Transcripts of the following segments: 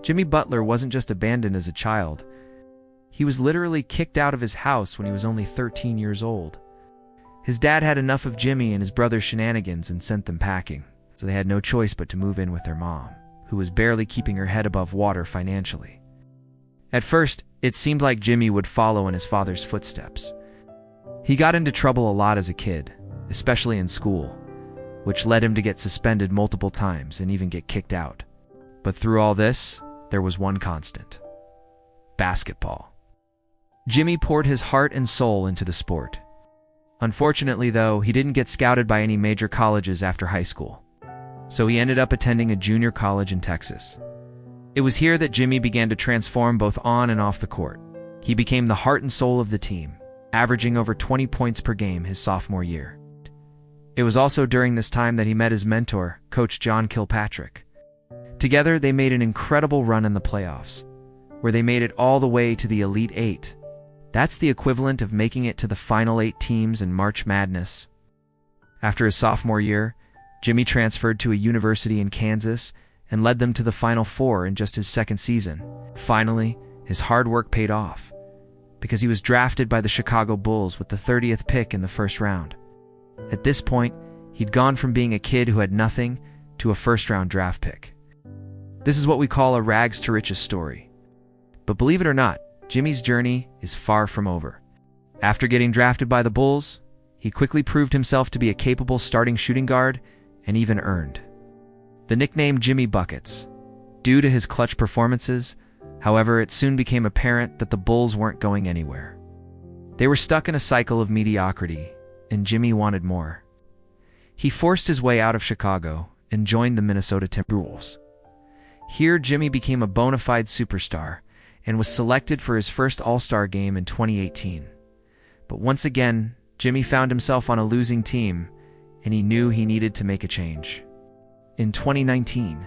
Jimmy Butler wasn't just abandoned as a child. He was literally kicked out of his house when he was only 13 years old. His dad had enough of Jimmy and his brother's shenanigans and sent them packing, so they had no choice but to move in with their mom, who was barely keeping her head above water financially. At first, it seemed like Jimmy would follow in his father's footsteps. He got into trouble a lot as a kid, especially in school, which led him to get suspended multiple times and even get kicked out. But through all this, there was one constant: basketball. Jimmy poured his heart and soul into the sport. Unfortunately, though, he didn't get scouted by any major colleges after high school, so he ended up attending a junior college in Texas. It was here that Jimmy began to transform both on and off the court. He became the heart and soul of the team, averaging over 20 points per game his sophomore year. It was also during this time that he met his mentor, Coach John Kilpatrick. Together, they made an incredible run in the playoffs, where they made it all the way to the Elite Eight. That's the equivalent of making it to the final 8 teams in March Madness. After his sophomore year, Jimmy transferred to a university in Kansas and led them to the Final Four in just his second season. Finally, his hard work paid off, because he was drafted by the Chicago Bulls with the 30th pick in the first round. At this point, he'd gone from being a kid who had nothing to a first-round draft pick. This is what we call a rags to riches story. But believe it or not, Jimmy's journey is far from over. After getting drafted by the Bulls, he quickly proved himself to be a capable starting shooting guard and even earned the nickname Jimmy Buckets. Due to his clutch performances, however, it soon became apparent that the Bulls weren't going anywhere. They were stuck in a cycle of mediocrity, and Jimmy wanted more. He forced his way out of Chicago and joined the Minnesota Timberwolves. Here, Jimmy became a bona fide superstar and was selected for his first All-Star game in 2018. But once again, Jimmy found himself on a losing team, and he knew he needed to make a change. In 2019,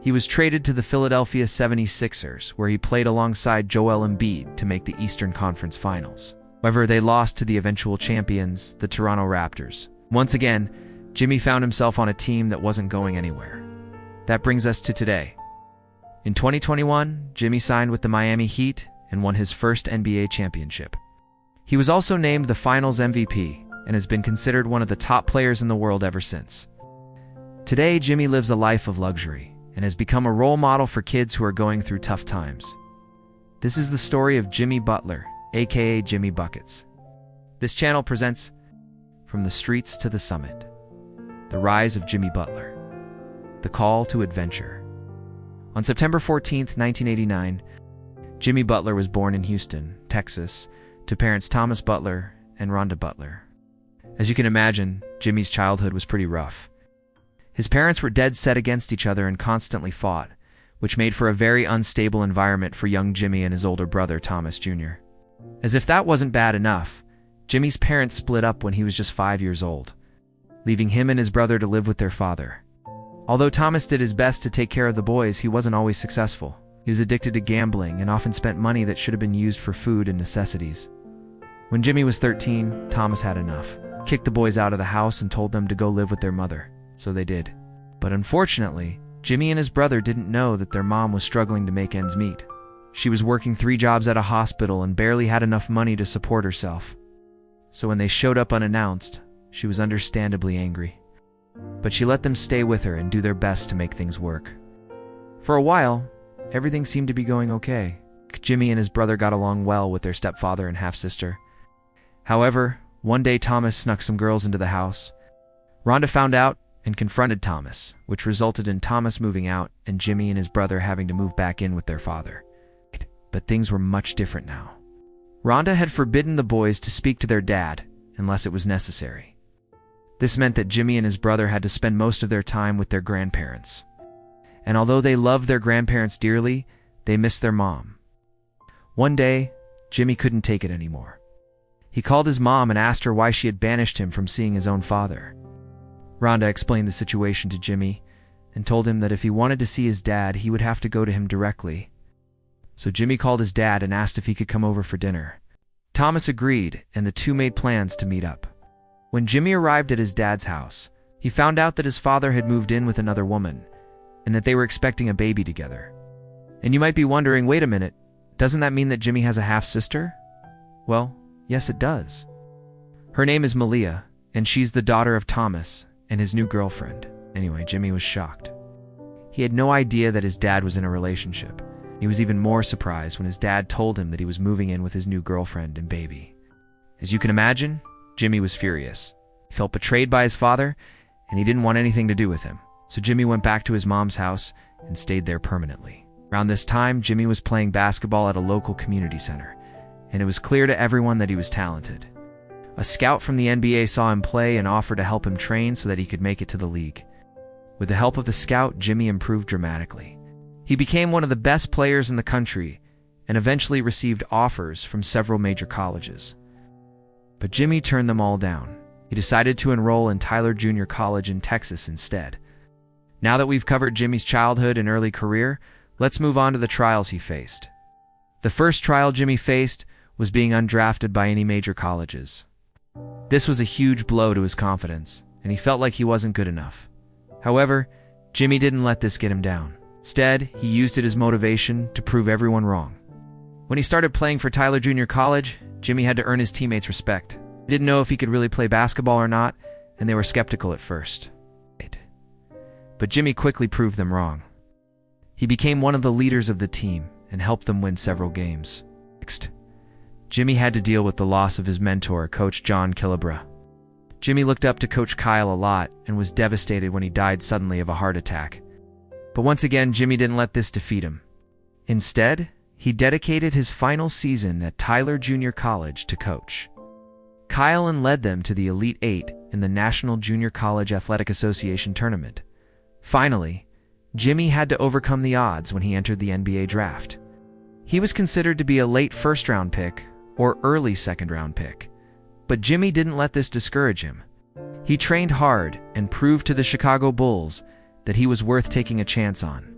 he was traded to the Philadelphia 76ers, where he played alongside Joel Embiid to make the Eastern Conference Finals. However, they lost to the eventual champions, the Toronto Raptors. Once again, Jimmy found himself on a team that wasn't going anywhere. That brings us to today. In 2021, Jimmy signed with the Miami Heat and won his first NBA championship. He was also named the Finals MVP and has been considered one of the top players in the world ever since. Today, Jimmy lives a life of luxury and has become a role model for kids who are going through tough times. This is the story of Jimmy Butler, aka Jimmy Buckets. This channel presents From the Streets to the Summit: The Rise of Jimmy Butler, The Call to Adventure. On September 14, 1989, Jimmy Butler was born in Houston, Texas, to parents Thomas Butler and Rhonda Butler. As you can imagine, Jimmy's childhood was pretty rough. His parents were dead set against each other and constantly fought, which made for a very unstable environment for young Jimmy and his older brother Thomas Jr. As if that wasn't bad enough, Jimmy's parents split up when he was just 5 years old, leaving him and his brother to live with their father. Although Thomas did his best to take care of the boys, he wasn't always successful. He was addicted to gambling and often spent money that should have been used for food and necessities. When Jimmy was 13, Thomas had enough, kicked the boys out of the house and told them to go live with their mother, so they did. But unfortunately, Jimmy and his brother didn't know that their mom was struggling to make ends meet. She was working 3 jobs at a hospital and barely had enough money to support herself. So when they showed up unannounced, she was understandably angry. But she let them stay with her and do their best to make things work. For a while, everything seemed to be going okay. Jimmy and his brother got along well with their stepfather and half-sister. However, one day Thomas snuck some girls into the house. Rhonda found out and confronted Thomas, which resulted in Thomas moving out and Jimmy and his brother having to move back in with their father. But things were much different now. Rhonda had forbidden the boys to speak to their dad unless it was necessary. This meant that Jimmy and his brother had to spend most of their time with their grandparents. And although they loved their grandparents dearly, they missed their mom. One day, Jimmy couldn't take it anymore. He called his mom and asked her why she had banished him from seeing his own father. Rhonda explained the situation to Jimmy and told him that if he wanted to see his dad, he would have to go to him directly. So Jimmy called his dad and asked if he could come over for dinner. Thomas agreed, and the two made plans to meet up. When Jimmy arrived at his dad's house, he found out that his father had moved in with another woman and that they were expecting a baby together. And you might be wondering, wait a minute, doesn't that mean that Jimmy has a half-sister? Well, yes it does. Her name is Malia, and she's the daughter of Thomas and his new girlfriend. Anyway, Jimmy was shocked. He had no idea that his dad was in a relationship. He was even more surprised when his dad told him that he was moving in with his new girlfriend and baby. As you can imagine, Jimmy was furious. He felt betrayed by his father, and he didn't want anything to do with him. So Jimmy went back to his mom's house and stayed there permanently. Around this time, Jimmy was playing basketball at a local community center, and it was clear to everyone that he was talented. A scout from the NBA saw him play and offered to help him train so that he could make it to the league. With the help of the scout, Jimmy improved dramatically. He became one of the best players in the country and eventually received offers from several major colleges. But Jimmy turned them all down. He decided to enroll in Tyler Junior College in Texas instead. Now that we've covered Jimmy's childhood and early career, let's move on to the trials he faced. The first trial Jimmy faced was being undrafted by any major colleges. This was a huge blow to his confidence, and he felt like he wasn't good enough. However, Jimmy didn't let this get him down. Instead, he used it as motivation to prove everyone wrong. When he started playing for Tyler Junior College, Jimmy had to earn his teammates' respect. He didn't know if he could really play basketball or not, and they were skeptical at first. But Jimmy quickly proved them wrong. He became one of the leaders of the team and helped them win several games. Next, Jimmy had to deal with the loss of his mentor, Coach John Killebrew. Jimmy looked up to Coach Kyle a lot and was devastated when he died suddenly of a heart attack. But once again, Jimmy didn't let this defeat him. Instead, he dedicated his final season at Tyler Junior College to Coach Kyle and led them to the Elite Eight in the National Junior College Athletic Association tournament. Finally, Jimmy had to overcome the odds when he entered the NBA draft. He was considered to be a late first-round pick or early second-round pick, but Jimmy didn't let this discourage him. He trained hard and proved to the Chicago Bulls that he was worth taking a chance on.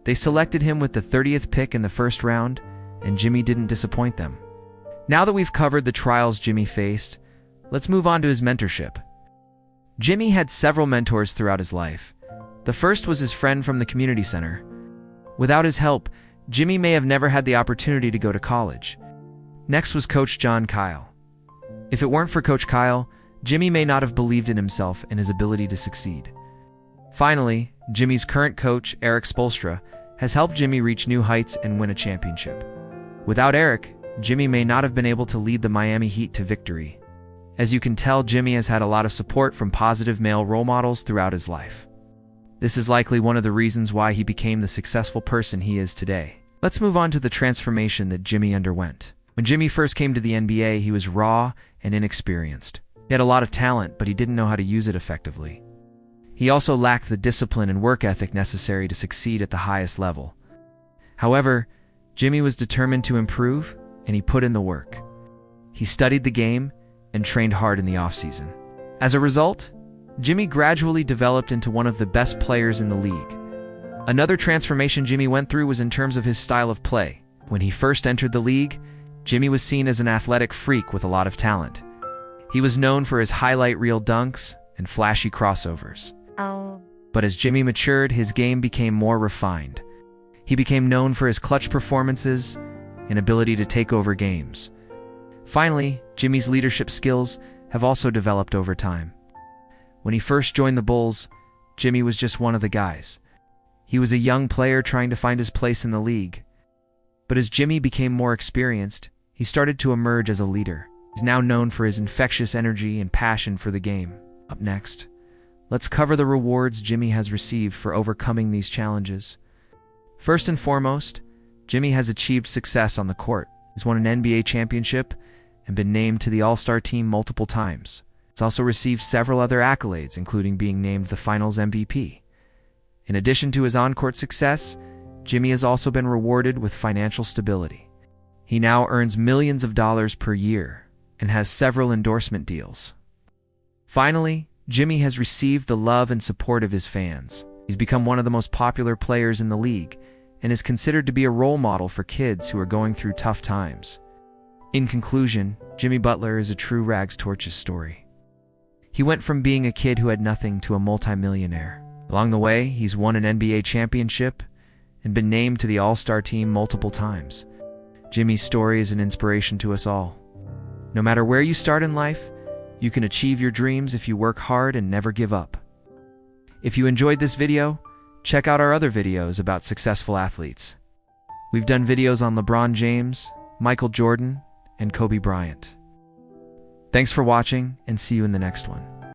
They selected him with the 30th pick in the first round, and Jimmy didn't disappoint them. Now that we've covered the trials Jimmy faced, let's move on to his mentorship. Jimmy had several mentors throughout his life. The first was his friend from the community center. Without his help, Jimmy may have never had the opportunity to go to college. Next was Coach John Kyle. If it weren't for Coach Kyle, Jimmy may not have believed in himself and his ability to succeed. Finally, Jimmy's current coach, Eric Spoelstra, has helped Jimmy reach new heights and win a championship. Without Eric, Jimmy may not have been able to lead the Miami Heat to victory. As you can tell, Jimmy has had a lot of support from positive male role models throughout his life. This is likely one of the reasons why he became the successful person he is today. Let's move on to the transformation that Jimmy underwent. When Jimmy first came to the NBA, he was raw and inexperienced. He had a lot of talent, but he didn't know how to use it effectively. He also lacked the discipline and work ethic necessary to succeed at the highest level. However, Jimmy was determined to improve, and he put in the work. He studied the game and trained hard in the offseason. As a result, Jimmy gradually developed into one of the best players in the league. Another transformation Jimmy went through was in terms of his style of play. When he first entered the league, Jimmy was seen as an athletic freak with a lot of talent. He was known for his highlight reel dunks and flashy crossovers. But as Jimmy matured, his game became more refined. He became known for his clutch performances and ability to take over games. Finally, Jimmy's leadership skills have also developed over time. When he first joined the Bulls, Jimmy was just one of the guys. He was a young player trying to find his place in the league. But as Jimmy became more experienced, he started to emerge as a leader. He's now known for his infectious energy and passion for the game. Up next, let's cover the rewards Jimmy has received for overcoming these challenges. First and foremost, Jimmy has achieved success on the court. He's won an NBA championship and been named to the All-Star team multiple times. He's also received several other accolades, including being named the Finals MVP. In addition to his on-court success, Jimmy has also been rewarded with financial stability. He now earns millions of dollars per year and has several endorsement deals. Finally, Jimmy has received the love and support of his fans. He's become one of the most popular players in the league and is considered to be a role model for kids who are going through tough times. In conclusion, Jimmy Butler is a true rags to riches story. He went from being a kid who had nothing to a multimillionaire. Along the way, he's won an NBA championship and been named to the All-Star team multiple times. Jimmy's story is an inspiration to us all. No matter where you start in life, you can achieve your dreams if you work hard and never give up. If you enjoyed this video, check out our other videos about successful athletes. We've done videos on LeBron James, Michael Jordan, and Kobe Bryant. Thanks for watching, and see you in the next one.